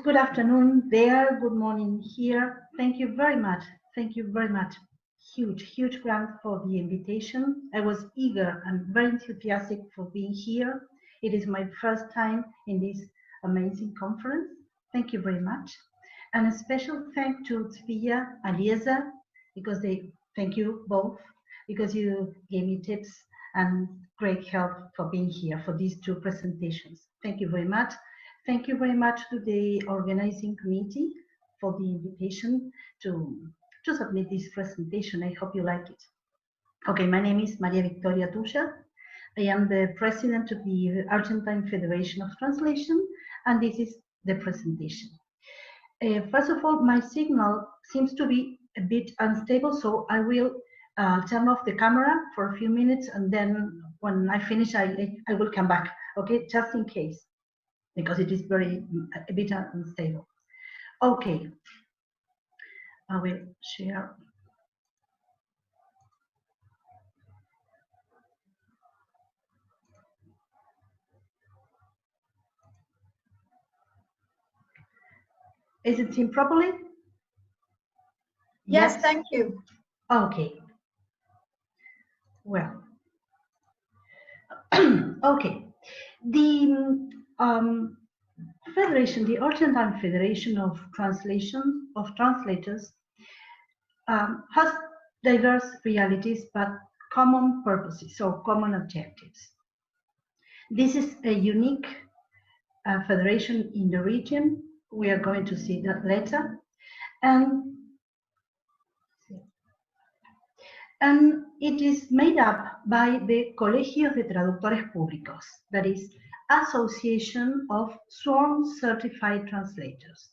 Good afternoon there, good morning here. Thank you very much. Thank you very much. Huge grant for the invitation. I was eager and very enthusiastic for being here. It is my first time in this amazing conference. Thank you very much. And a special thank to Tuya and Liesa, because thank you both, because you gave me tips and great help for being here for these two presentations. Thank you very much. Thank you very much to the organizing committee for the invitation to submit this presentation. I hope you like it. Okay, my name is Victoria Tuya. I am the president of the Argentine Federation of Translation, and this is the presentation. First of all, my signal seems to be a bit unstable, so I will turn off the camera for a few minutes, and then when I finish, I will come back, okay, just in case, because it is a bit unstable. Okay, I will share. Is it seen properly? Yes, thank you. Okay. Well, okay. The Federation, the Argentine Federation of Translators, has diverse realities but common purposes or common objectives. This is a unique federation in the region. We are going to see that later. And it is made up by the Colegios de Traductores Públicos, that is, Association of Sworn Certified Translators.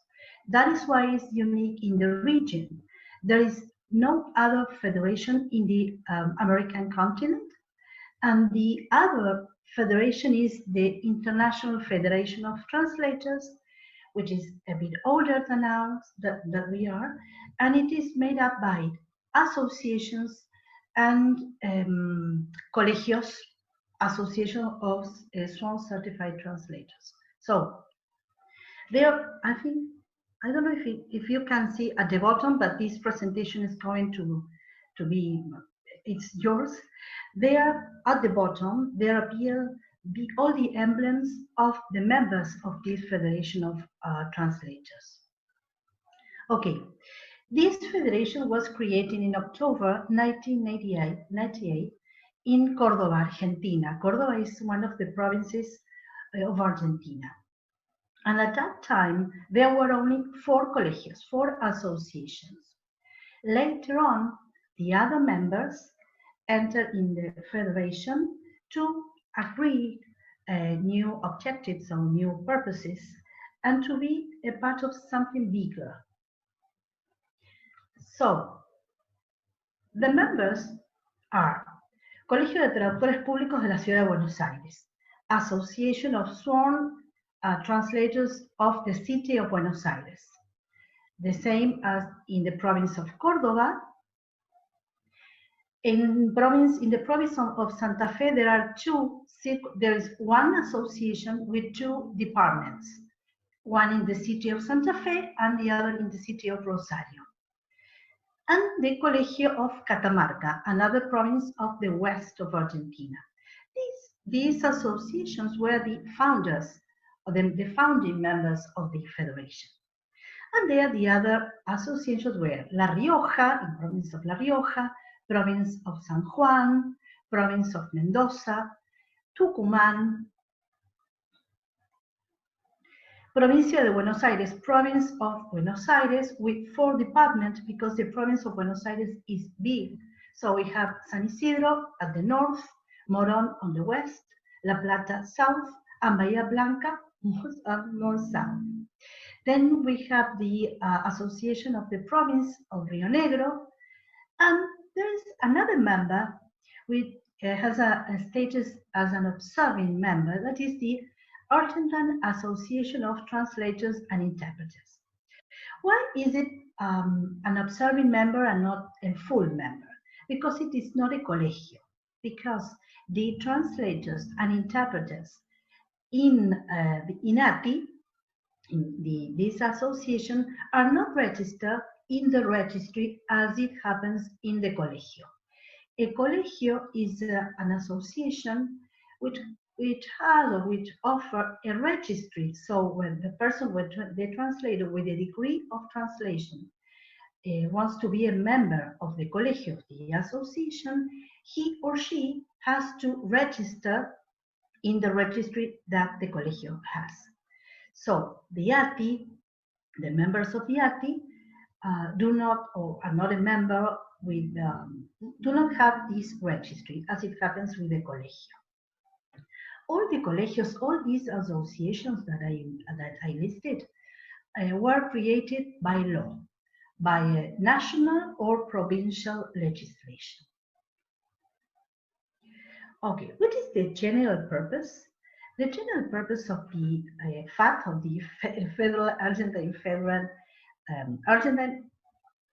That is why it's unique in the region. There is no other federation in the American continent, and the other federation is the International Federation of Translators, which is a bit older than ours, that we are, and it is made up by associations and colegios, Association of Sworn Certified Translators. So there, I don't know if you can see at the bottom, but this presentation is going to be, it's yours. There at the bottom, there appear all the emblems of the members of this Federation of Translators. Okay, this federation was created in October 1998 in Córdoba, Argentina. Córdoba is one of the provinces of Argentina. And at that time, there were only 4 colegios, 4 associations. Later on, the other members entered in the federation to agree new objectives or new purposes and to be a part of something bigger. So, the members are Colegio de Traductores Públicos de la Ciudad de Buenos Aires, Association of Sworn Translators of the City of Buenos Aires, the same as in the province of Córdoba. In the province of Santa Fe, there is one association with 2 departments, one in the city of Santa Fe and the other in the city of Rosario. And the Colegio of Catamarca, another province of the west of Argentina. These associations were the founders, or the founding members of the federation. And there the other associations were La Rioja, in province of La Rioja, province of San Juan, province of Mendoza, Tucumán, Provincia de Buenos Aires, province of Buenos Aires, with 4 departments because the province of Buenos Aires is big. So we have San Isidro at the north, Morón on the west, La Plata south, and Bahía Blanca north-south. Then we have the association of the province of Rio Negro, and there is another member which has a status as an observing member, that is the Argentine Association of Translators and Interpreters. Why is it an observing member and not a full member? Because it is not a colegio, because the translators and interpreters in the INATI These associations are not registered in the registry as it happens in the Colegio. A Colegio is an association which has or which offer a registry. So when the person, the translator with a degree of translation wants to be a member of the Colegio, the association, he or she has to register in the registry that the Colegio has. So the ATI, the members of the ATI, do not or are not a member with, do not have this registry as it happens with the Colegio. All the colegios, all these associations that I listed were created by law, by national or provincial legislation. Okay, what is the general purpose? The general purpose of the FAT, of the Argentine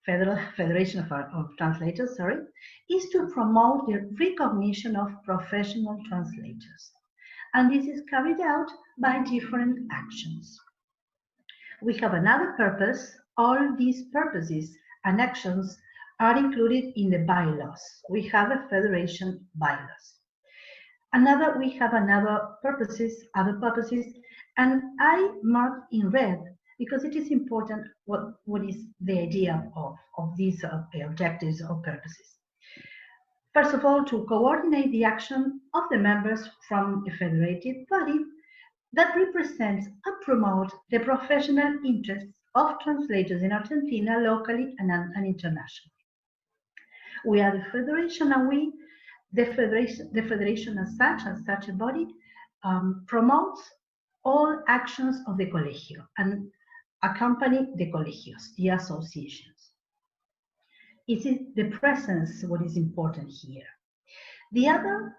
Federation of Translators, is to promote the recognition of professional translators. And this is carried out by different actions. We have another purpose. All these purposes and actions are included in the bylaws. We have a federation bylaws. We have other purposes, and I marked in red because it is important what is the idea of these objectives or purposes. First of all, to coordinate the action of the members from a federated body that represents and promotes the professional interests of translators in Argentina, locally and internationally. We are the federation, and the federation as such a body, promotes all actions of the Colegio and accompany the Colegios, the associations. It is the presence what is important here. The other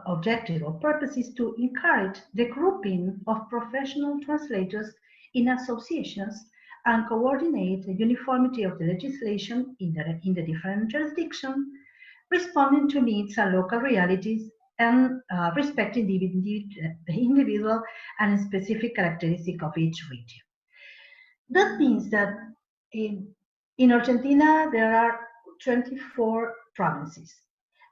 objective or purpose is to encourage the grouping of professional translators in associations and coordinate the uniformity of the legislation in the different jurisdictions, responding to needs and local realities, and respecting the individual and specific characteristic of each region. That means that in Argentina there are 24 provinces,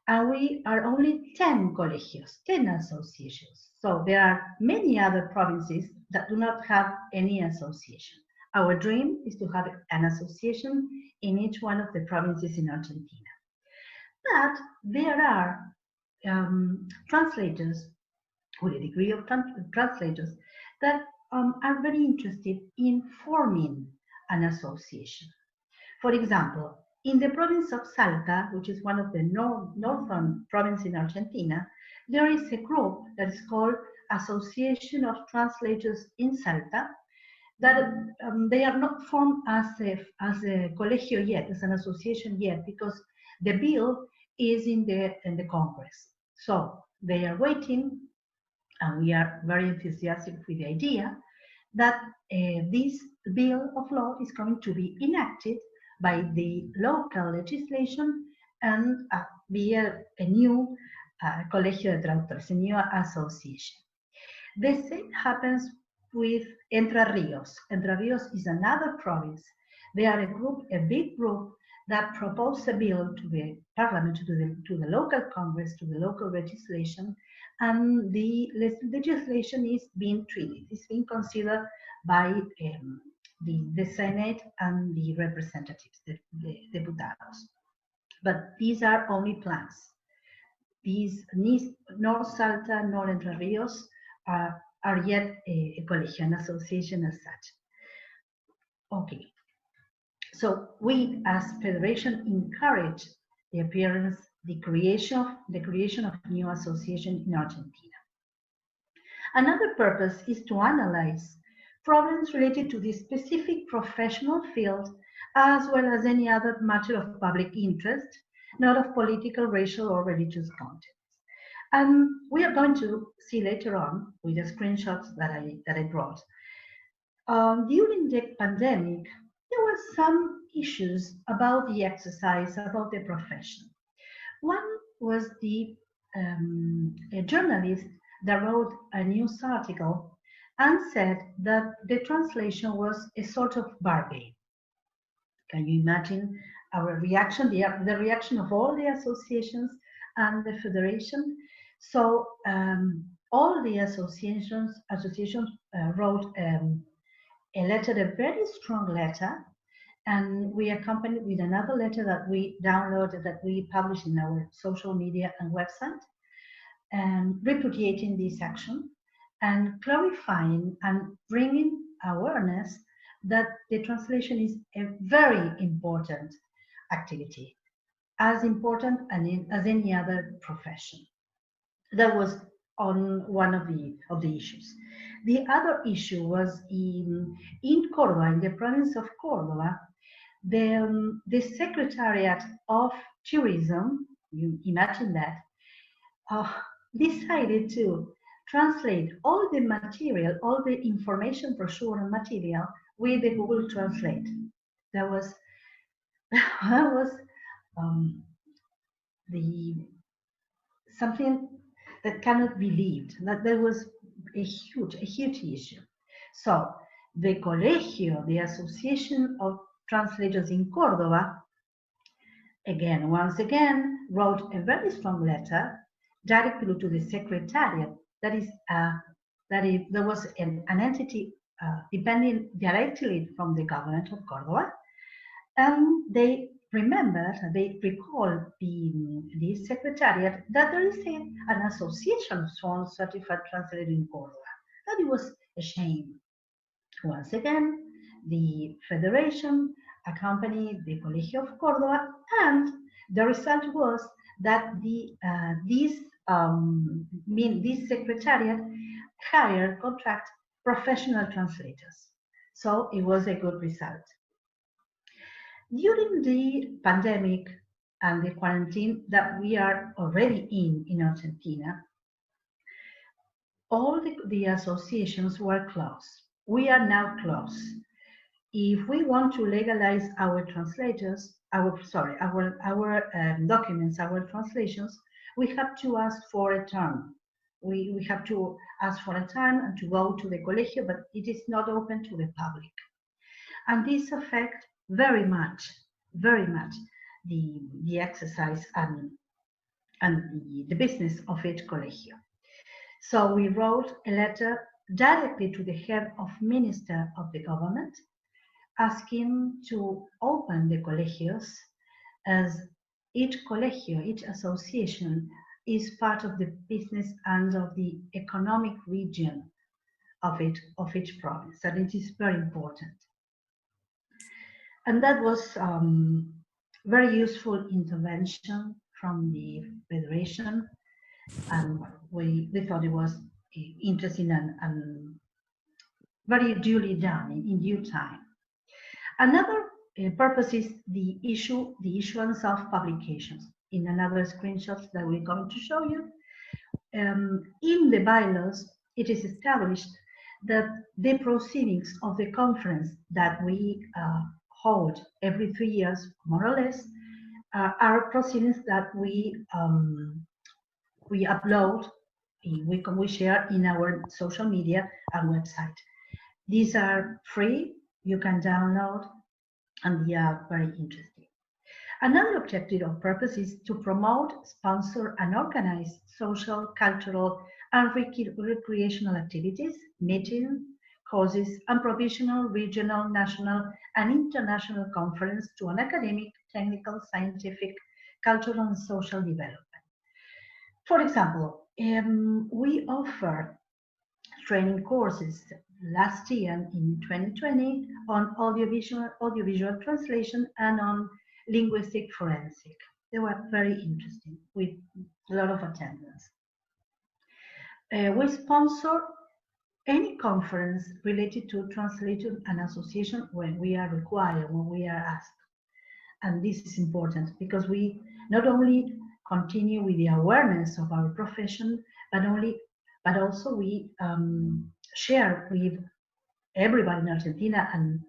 and we are only 10 colegios, 10 associations. So there are many other provinces that do not have any association. Our dream is to have an association in each one of the provinces in Argentina. But there are translators with a degree of translators that are very interested in forming an association. For example, in the province of Salta, which is one of the northern provinces in Argentina, there is a group that is called Association of Translators in Salta, that they are not formed as a colegio yet, as an association yet, because the bill is in the Congress. So they are waiting, and we are very enthusiastic with the idea that this bill of law is going to be enacted by the local legislation and be a new Colegio de Traductores, a new association. The same happens with Entre Rios. Entre Rios is another province. They are a big group that proposed a bill to the parliament, to the local congress, to the local legislation, and the legislation is being treated, is being considered by the Senate and the representatives, the diputados. But these are only plans. These nor Salta nor Entre Rios are yet a colegio, an association as such. Okay. So we, as Federation, encourage the appearance, the creation of new association in Argentina. Another purpose is to analyze problems related to the specific professional field, as well as any other matter of public interest, not of political, racial, or religious content. And we are going to see later on with the screenshots that I brought. During the pandemic, there were some issues about the exercise, about the profession. One was a journalist that wrote a news article and said that the translation was a sort of bargain. Can you imagine our reaction, the reaction of all the associations and the federation? So all the associations wrote a letter, a very strong letter, and we accompanied with another letter that we downloaded, that we published in our social media and website, and repudiating this action and clarifying and bringing awareness that the translation is a very important activity, as important as any other profession. That was on one of the issues. The other issue was in Córdoba, in the province of Córdoba, the Secretariat of Tourism, you imagine that, decided to translate all the material, all the information brochure and material with the Google Translate. That was something that cannot be believed. That was a huge issue. So the Colegio, the Association of Translators in Córdoba, once again, wrote a very strong letter directly to the Secretariat. There was an entity depending directly from the government of Córdoba, and they recalled the Secretariat that there is an association of Sworn Certified Translators in Córdoba. That it was a shame. Once again, the Federation accompanied the Colegio of Córdoba, and the result was that this Secretariat hired, contract professional translators. So it was a good result. During the pandemic and the quarantine that we are already in Argentina, all the associations were closed. We are now closed. If we want to legalize our translators, our documents, our translations, we have to ask for a term. We have to ask for a time and to go to the Colegio, but it is not open to the public. And this affects very much the exercise and the business of each Colegio. So we wrote a letter directly to the head of minister of the government, asking to open the colegios, as each colegio, each association is part of the business and of the economic region of each province, and it is very important. And that was very useful intervention from the Federation, and we thought it was interesting and very duly done in due time. Another purpose is the issuance of publications. In another screenshot that we're going to show you, in the bylaws, it is established that the proceedings of the conference that we hold every 3 years, more or less, are proceedings that we upload, we share in our social media and website. These are free, you can download, and they are very interesting. Another objective or purpose is to promote, sponsor, and organize social, cultural, and recreational activities, meetings, courses, and provisional, regional, national, and international conference to an academic, technical, scientific, cultural, and social development. For example, we offer training courses last year in 2020 on audiovisual translation and on linguistic forensic. They were very interesting with a lot of attendance. We sponsor any conference related to translation and association when we are required, when we are asked. And this is important because we not only continue with the awareness of our profession, but also we share with everybody in Argentina and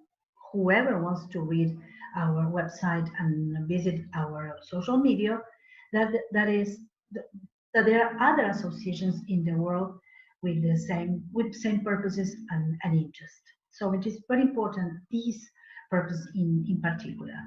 whoever wants to read our website and visit our social media that there are other associations in the world with same purposes and interest. So it is very important, this purpose in particular.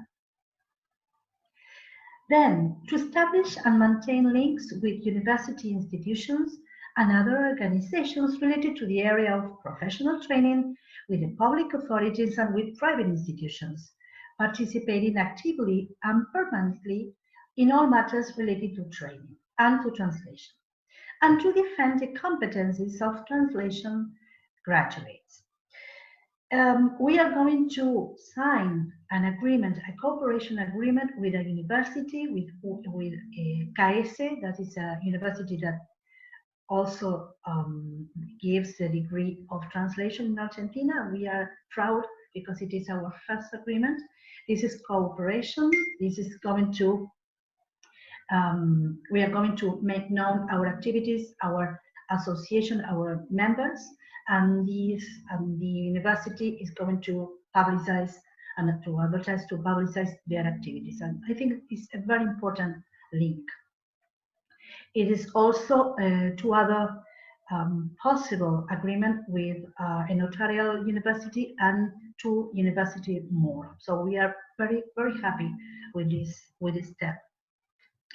Then, to establish and maintain links with university institutions and other organizations related to the area of professional training with the public authorities and with private institutions, participating actively and permanently in all matters related to training and to translation, and to defend the competencies of translation graduates. We are going to sign an agreement, a cooperation agreement with a university, with KS, that is a university that also gives the degree of translation in Argentina. We are proud because it is our first agreement. This is cooperation. This is going to, we are going to make known our activities, our association, our members, and the university is going to publicize and to advertise, to publicize their activities. And I think it's a very important link. It is also two other possible agreement with a notarial university and two university more. So we are very, very happy with this step.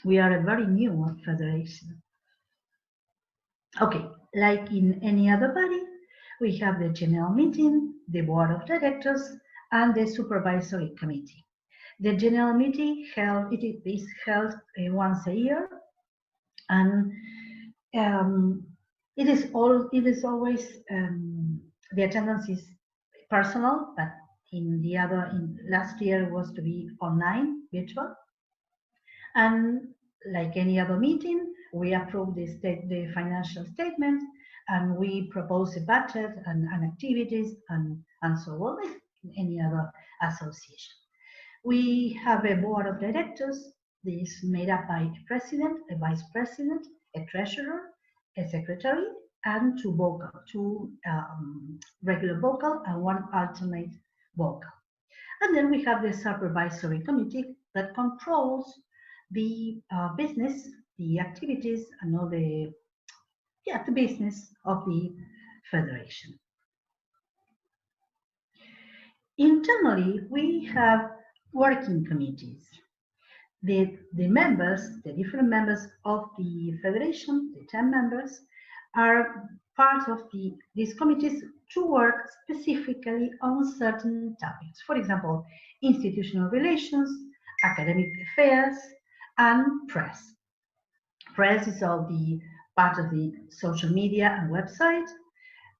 We are a very new federation. Okay, like in any other body, we have the general meeting, the board of directors, and the supervisory committee. The general meeting is held once a year, and it is always the attendance is personal, but in last year was to be online, virtual, and like any other meeting, we approve the financial statement, and we propose a budget and activities and so on, like any other association. We have a board of directors. This is made up by a president, a vice president, a treasurer, a secretary, and two regular vocal and one alternate vocal. And then we have the supervisory committee that controls the business, the activities, and all the business of the federation. Internally, we have working committees. The members, the different members of the federation, the 10 members, are part of these committees to work specifically on certain topics. For example, institutional relations, academic affairs, and press. Press is all the part of the social media and website.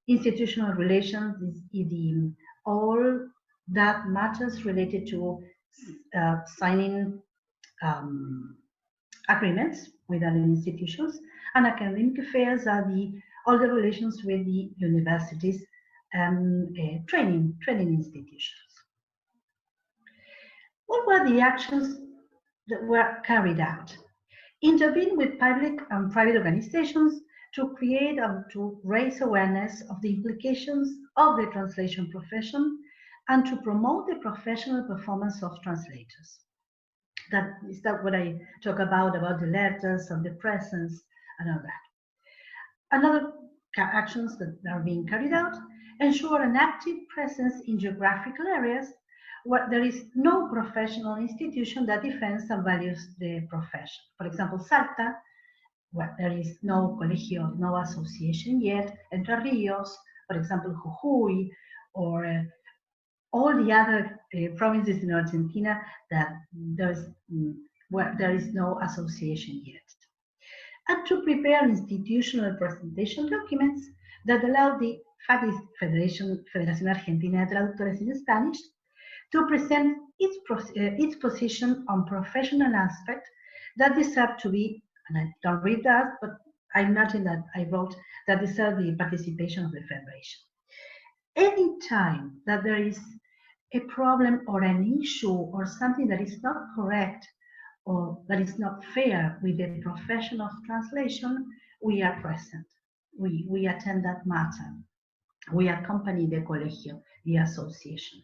Institutional relations is all that matters related to signing agreements with other institutions, and academic affairs are all the relations with the universities and training institutions. What were the actions that were carried out? Intervene with public and private organizations to create and to raise awareness of the implications of the translation profession and to promote the professional performance of translators. That is what I talk about the letters and the presence and all that. Another actions that are being carried out: ensure an active presence in geographical areas where there is no professional institution that defends and values the profession. For example, Salta, where there is no Colegio, no association yet. Entre Rios, for example, Jujuy, or all the other provinces in Argentina where there is no association yet. And to prepare institutional presentation documents that allow the Federación Argentina de Traductores in Spanish to present its position on professional aspects that deserve to be, and I don't read that, but I imagine that I wrote, that deserve the participation of the Federation. Any time that there is a problem or an issue or something that is not correct or that is not fair with the profession of translation, we are present. We attend that matter. We accompany the Colegio, the association.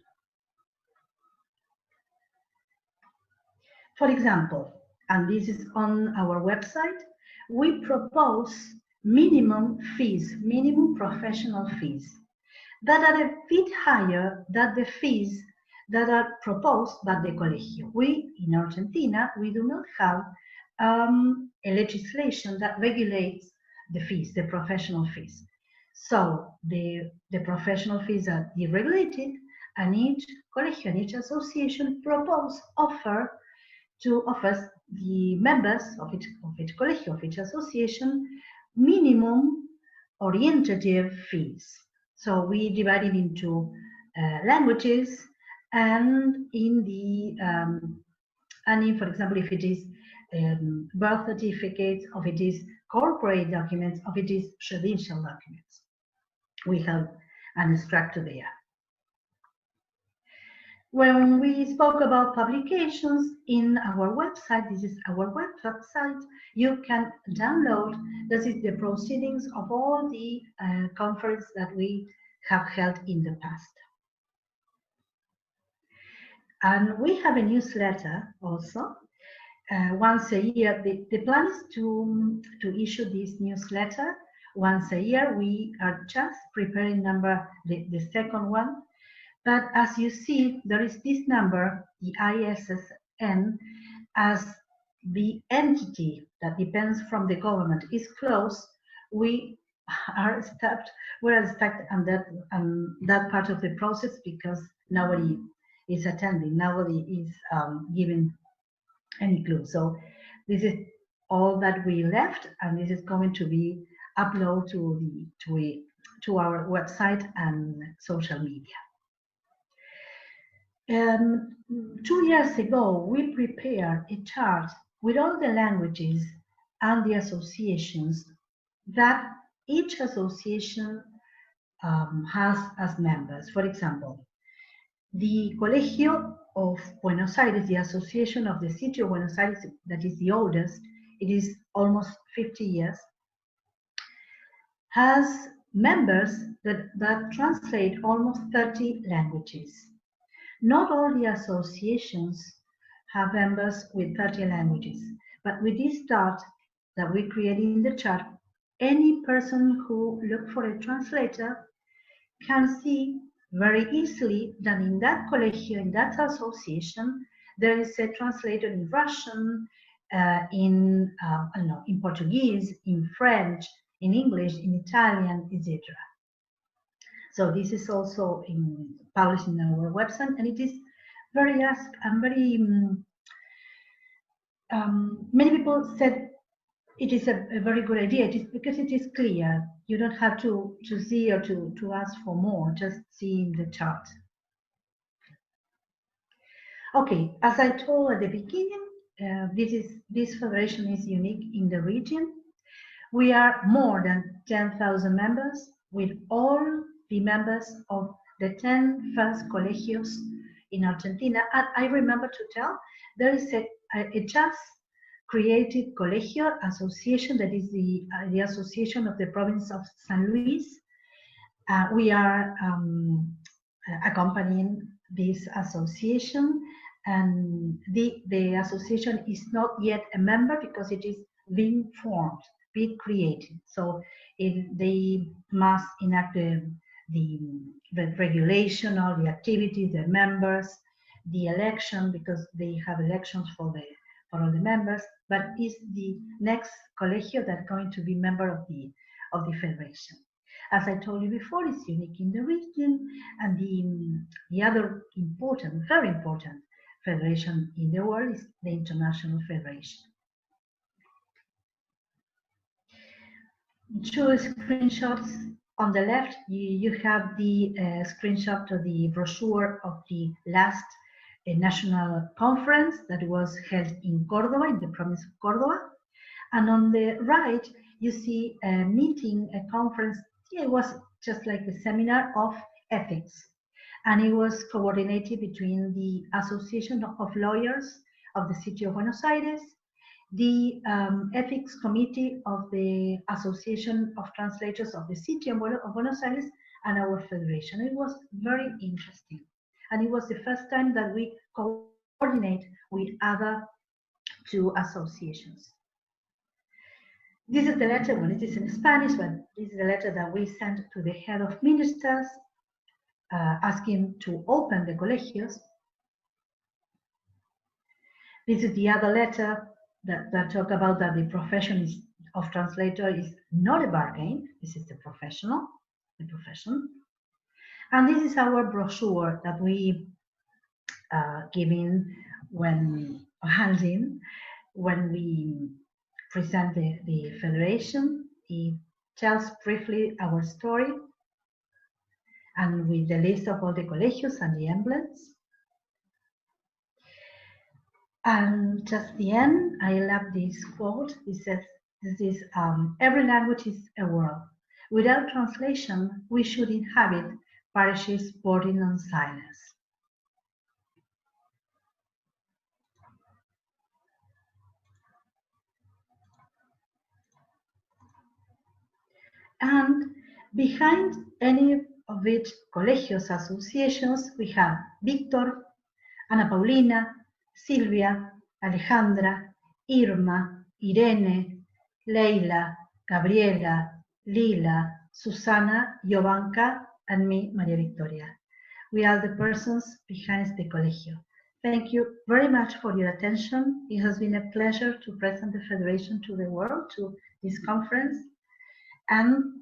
For example, and this is on our website, we propose minimum fees, minimum professional fees, that are a bit higher than the fees that are proposed by the Colegio. We, in Argentina, we do not have a legislation that regulates the fees, the professional fees. So the professional fees are deregulated, and each Colegio and each association offers the members of each Colegio, of each association, minimum orientative fees. So we divide it into languages and in the for example, if it is birth certificates, or if it is corporate documents, or if it is judicial documents, we have an structure there. When we spoke about publications in our website, this is our website, you can download, this is the proceedings of all the conferences that we have held in the past. And we have a newsletter also. Once a year, the plan is to issue this newsletter once a year. We are just preparing the second one. But as you see, there is this number, the ISSN, as the entity that depends from the government is closed. We are stuck. We're stuck on that part of the process because nobody is attending. Nobody is giving any clue. So this is all that we left, and this is going to be uploaded to our website and social media. 2 years ago, we prepared a chart with all the languages and the associations that each association has as members. For example, the Colegio of Buenos Aires, the association of the city of Buenos Aires, that is the oldest, it is almost 50 years, has members that translate almost 30 languages. Not all the associations have members with 30 languages, but with this chart that we created in the chart, any person who looks for a translator can see very easily that in that Colegio, in that association, there is a translator in Russian, in Portuguese, in French, in English, in Italian, etc. So this is also published in our website, and it is very asked and very many people said it is a very good idea. It is because it is clear. You don't have to see or to ask for more, just seeing the chart. Okay, as I told at the beginning, this federation is unique in the region. We are more than 10,000 members, with all the members of the 10 first colegios in Argentina. And I remember to tell, there is a just created Colegio association, that is the association of the province of San Luis. We are accompanying this association, and the association is not yet a member because it is being formed, being created. So they must enact the regulation, all the activities, the members, the election, because they have elections for all the members, but is the next colegio that's going to be member of the federation. As I told you before, it's unique in the region, and the other important, very important federation in the world is the International Federation. Two screenshots. On the left, you have the screenshot of the brochure of the last national conference that was held in Córdoba, in the province of Córdoba. And on the right, you see a meeting, a conference. It was just like a seminar of ethics. And it was coordinated between the Association of Lawyers of the City of Buenos Aires, the Ethics Committee of the Association of Translators of the City of Buenos Aires, and our federation. It was very interesting. And it was the first time that we coordinate with other two associations. This is the letter, well, it is in Spanish, but this is the letter that we sent to the head of ministers, asking to open the colegios. This is the other letter that talk about that the profession of translator is not a bargain. This is the profession. And this is our brochure that we hand in when we present the federation. It tells briefly our story, and with the list of all the colegios and the emblems. And just the end, I love this quote. It says, "This is every language is a world. Without translation, we should inhabit parishes bordering on silence." And behind any of its colegios associations, we have Víctor, Ana Paulina, Silvia, Alejandra, Irma, Irene, Leila, Gabriela, Lila, Susana, Jovanka, and me, Maria Victoria. We are the persons behind the Colegio. Thank you very much for your attention. It has been a pleasure to present the Federation to the world, to this conference. And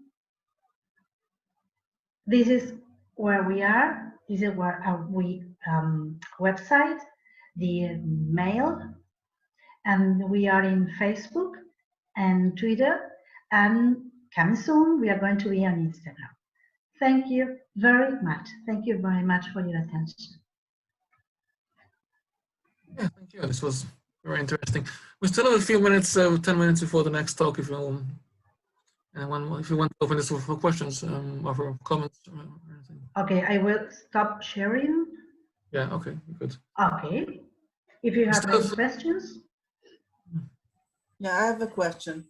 this is where we are. This is where our website, the mail, and we are in Facebook and Twitter, and coming soon we are going to be on Instagram. Thank you very much. Thank you very much for your attention. Yeah, thank you. This was very interesting. We still have a few minutes, 10 minutes before the next talk. If you if you want to open this for questions or for comments or anything. Okay, I will stop sharing. Yeah, okay, good. Okay. If you have any questions. Yeah, I have a question.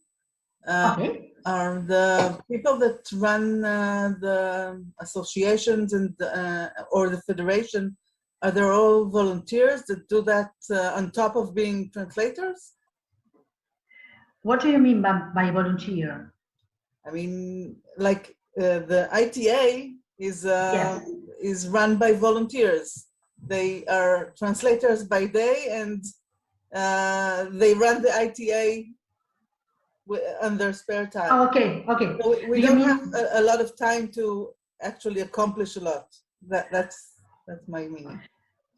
Okay. Are the people that run the associations and or the federation, are they all volunteers that do that on top of being translators? What do you mean by volunteer? I mean, like the ITA is Yes. is run by volunteers. They are translators by day, and they run the ITA on their spare time. Oh, okay, okay. So we don't have a lot of time to actually accomplish a lot. That's my meaning.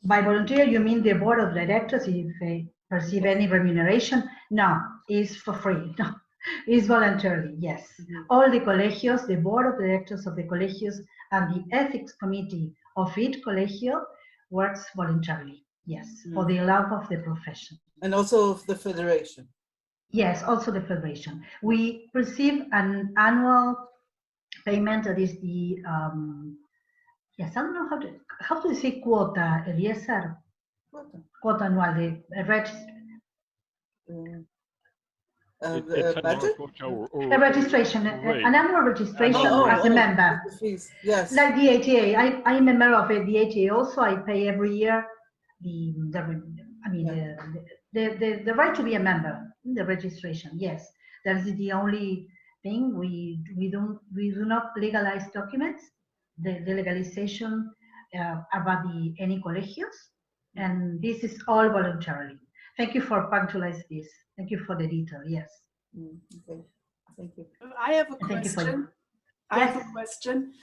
By volunteer, you mean the board of directors, if they perceive any remuneration? No, it's for free. No, it's voluntarily, yes. Mm-hmm. All the colegios, the board of directors of the colegios, and the ethics committee of each colegio works voluntarily, yes, for the love of the profession. And also of the federation. Yes, also the federation. We receive an annual payment that is the, yes, I don't know how to say quota, Eliezer? Quota annual, the register. The budget? A registration, an annual registration as a member. Yes. Like the ATA, I'm a member of the ATA also. I pay every year the right to be a member, the registration. Yes, that is the only thing. We do not legalize documents. The legalization about any colegios, and this is all voluntarily. Thank you for punctualize this. Thank you for the detail. Yes. Okay. Thank you. I have a question. I have a question.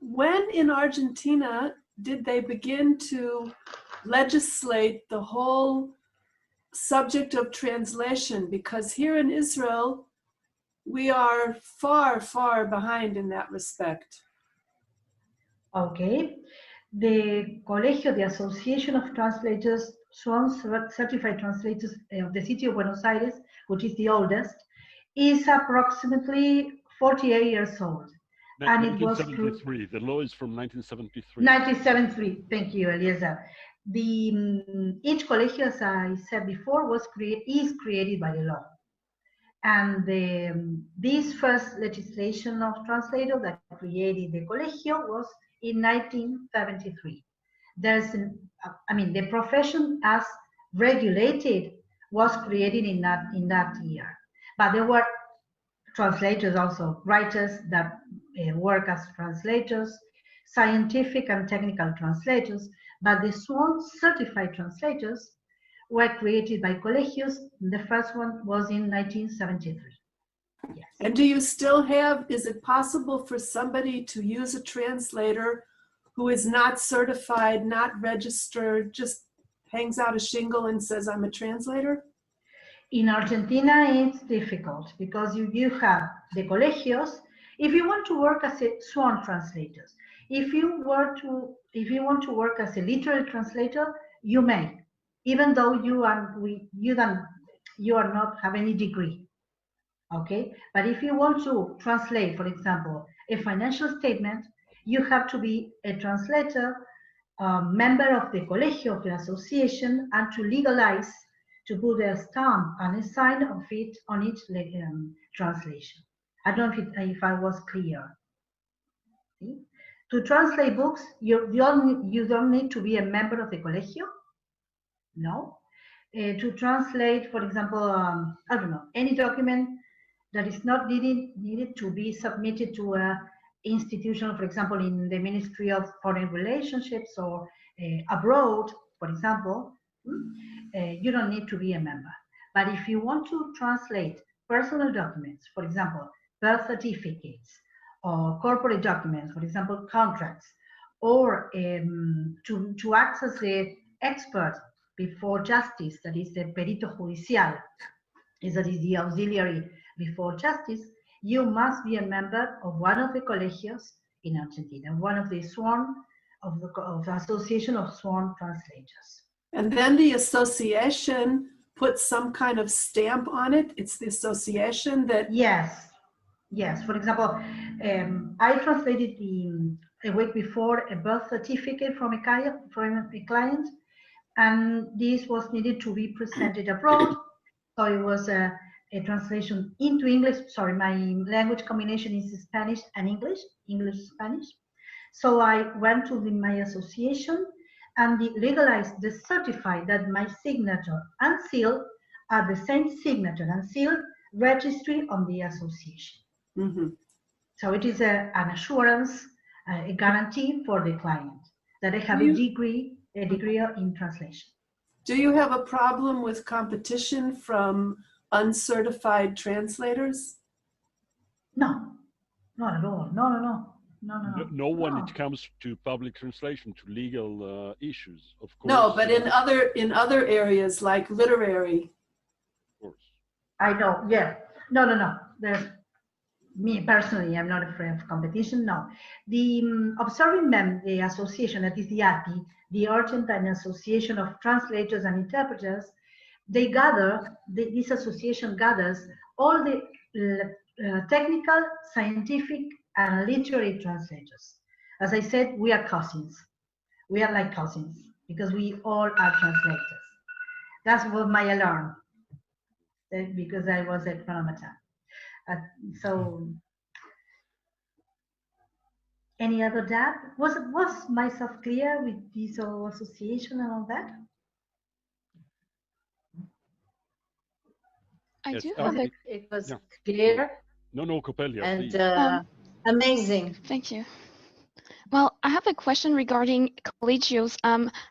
When in Argentina did they begin to legislate the whole subject of translation? Because here in Israel, we are far, far behind in that respect. Okay. The Colegio, the Association of Translators, Sworn Certified Translators of the city of Buenos Aires, which is the oldest, is approximately 48 years old. And it was 1973. The law is from 1973. 1973. Thank you, Eliezer. Each colegio, as I said before, is created by the law. And this first legislation of translator that created the colegio was in 1973. The profession as regulated was created in that year. But there were translators also, writers that work as translators, scientific and technical translators, but the Sworn Certified Translators were created by Colegios. The first one was in 1973. Yes. And do you still have, is it possible for somebody to use a translator who is not certified, not registered, just hangs out a shingle and says, I'm a translator? In Argentina, it's difficult because you have the colegios. If you want to work as a sworn translator, if you want to work as a literary translator, you may, even though you are not have any degree. Okay, but if you want to translate, for example, a financial statement, you have to be a translator, member of the Colegio of the association, and to legalize, to put a stamp and a sign of it on each translation. I don't know if I was clear. See? To translate books, you don't need to be a member of the Colegio. No. To translate, for example, I don't know, any document that is not needed to be submitted to a institution, for example, in the Ministry of Foreign Relationships or abroad, for example, you don't need to be a member. But if you want to translate personal documents, for example, birth certificates or corporate documents, for example, contracts, or to act as the expert before justice, that is the perito judicial, that is the auxiliary before justice, you must be a member of one of the colegios in Argentina, one of the sworn of the Association of Sworn Translators. And then the association puts some kind of stamp on it. It's the association that... Yes. For example, I translated a week before a birth certificate from a client, and this was needed to be presented abroad. So it was a translation into English. Sorry, my language combination is Spanish and English, Spanish. So I went to my association and legalized, the certified that my signature and seal are the same signature and seal registry on the association. Mm-hmm. So it is an assurance, a guarantee for the client that they have a degree in translation. Do you have a problem with competition from uncertified translators? No, not at all. No. No when it comes to public translation, to legal issues, of course. No, but in other areas like literary. Of course. I know, yeah. No. There's me personally, I'm not afraid of competition, no. The observing them, the association, that is the ATI, the Argentine Association of Translators and Interpreters, they gather, this association gathers all the technical, scientific, and literary translators. As I said, we are cousins. We are like cousins because we all are translators. That's what my alarm, because I was at Panamata. So, any other doubt? Was myself clear with this whole association and all that? I Yes, do have a... It was Yeah. clear No, Copelia, please. and amazing. Thank you. Well, I have a question regarding colegios.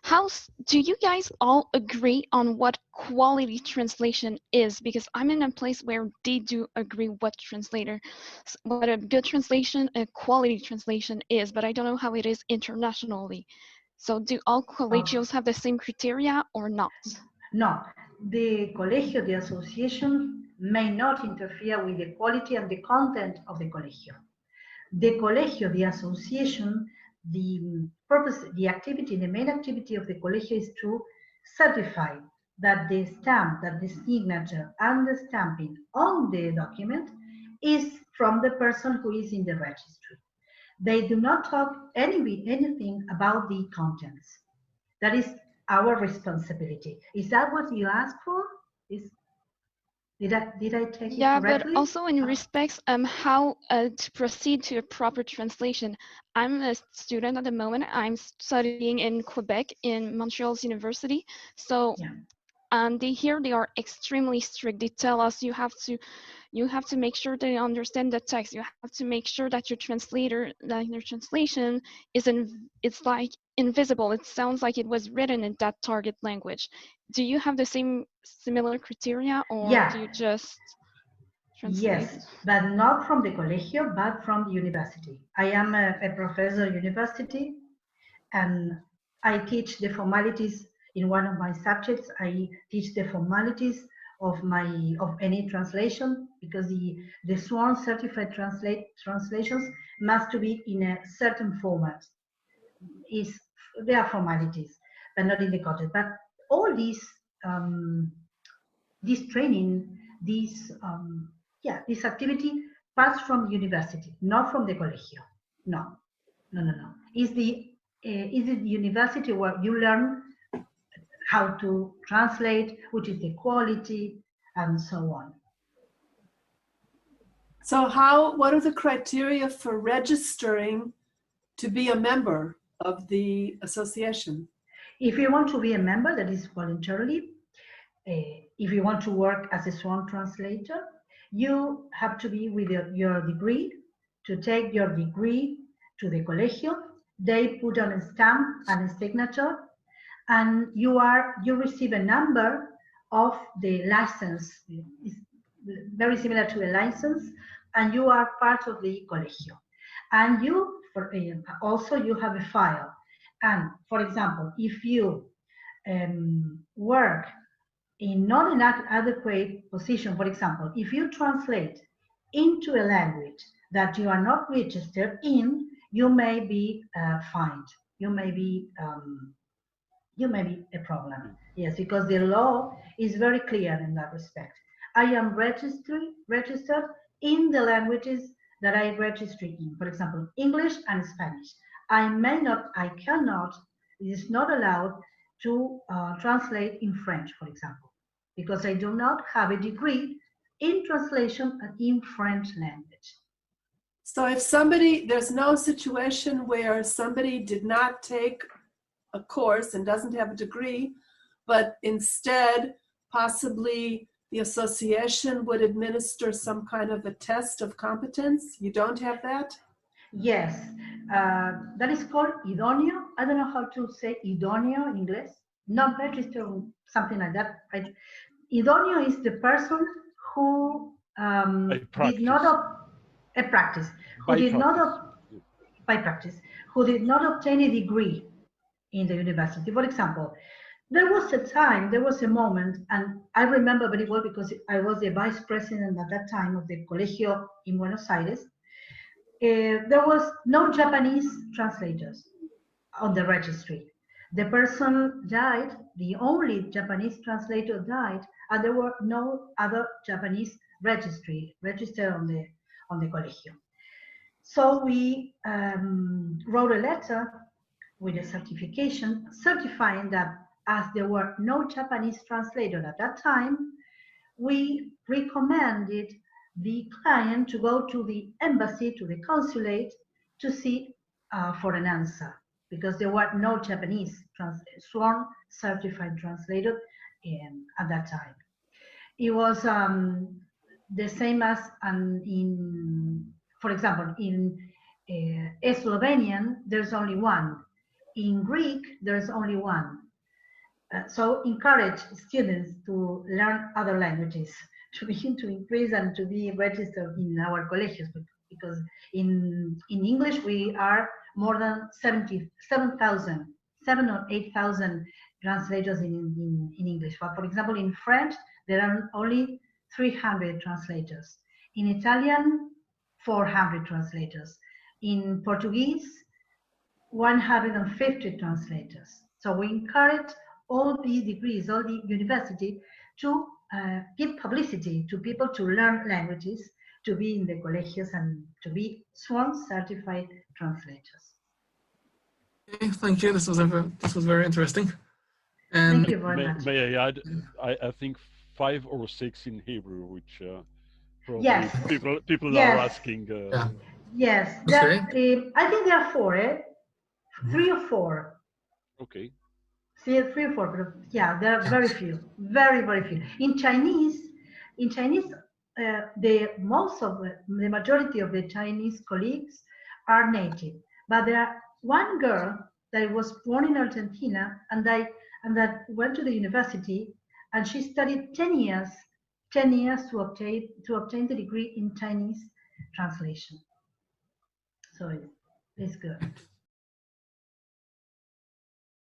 How do you guys all agree on what quality translation is? Because I'm in a place where they do agree what a good translation, a quality translation is, but I don't know how it is internationally. So do all colegios have the same criteria or not? No, the Colegio, the association, may not interfere with the quality and the content of the Colegio. The Colegio, the association, the purpose, the activity, the main activity of the Colegio is to certify that the stamp, that the signature and the stamping on the document is from the person who is in the registry. They do not talk anything about the contents. That is our responsibility. Is that what you asked for? Did I take it Yeah, correctly? but also in respects how to proceed to a proper translation. I'm a student at the moment. I'm studying in Quebec in Montreal's university. So and here they are extremely strict. They tell us you have to make sure they understand the text. You have to make sure that your translation it's like invisible. It sounds like it was written in that target language. Do you have the similar criteria, or Yeah. do you just translate? Yes, but not from the Colegio, but from the university. I am a professor at university, and I teach the formalities in one of my subjects. I teach the formalities of any translation, because the Sworn Certified translations must to be in a certain format. They are formalities, but not in the content. But all these this training, this activity passed from the university, not from the Colegio. No. Is the university where you learn how to translate, which is the quality, and so on. So what are the criteria for registering to be a member of the association? If you want to be a member, that is voluntarily. If you want to work as a sworn translator, you have to be with your degree, to take your degree to the Colegio. They put on a stamp and a signature, and you receive a number of the license. It's very similar to a license, and you are part of the Colegio. And you have a file. And for example, if you work in not an adequate position, for example, if you translate into a language that you are not registered in, you may be fined. You may be a problem. Yes, because the law is very clear in that respect. I am registered in the languages that I register in, for example, English and Spanish. I cannot, it is not allowed to translate in French, for example, because I do not have a degree in translation in French language. So if there's no situation where somebody did not take a course and doesn't have a degree, but instead possibly the association would administer some kind of a test of competence. You don't have that? Yes, that is called idóneo. I don't know how to say idóneo in English. Not registered, something like that. Idóneo is the person who did not who did not obtain a degree in the university. For example, there was a moment, and I remember very well because I was the vice president at that time of the Colegio in Buenos Aires. There was no Japanese translators on the registry. The person died, the only Japanese translator died, and there were no other Japanese registered on the Colegio. So we wrote a letter with a certification certifying that as there were no Japanese translators at that time, we recommended the client to go to the embassy, to the consulate, to see for an answer, because there were no Japanese sworn certified translator at that time. It was the same as for example, in Slovenian, there's only one. In Greek, there's only one. So encourage students to learn other languages, to begin to increase and to be registered in our colegios, because in English we are more than 7,000 or 8,000 translators in English. But for example, in French, there are only 300 translators. In Italian, 400 translators. In Portuguese, 150 translators. So we encourage all these degrees, all the university, to give publicity to people to learn languages, to be in the colegios, and to be sworn certified translators. Okay, thank you. This was very interesting. And thank you very much. May I add? I think 5 or 6 in Hebrew, which probably yes. people yes. are asking. Yes, okay. I think there are 4. 3 or 4. Okay. See, 3 or 4, but yeah, there are very few, very, very few. In Chinese, the majority of the Chinese colleagues are native, but there are one girl that was born in Argentina and that went to the university, and she studied 10 years to obtain the degree in Chinese translation. So it's good.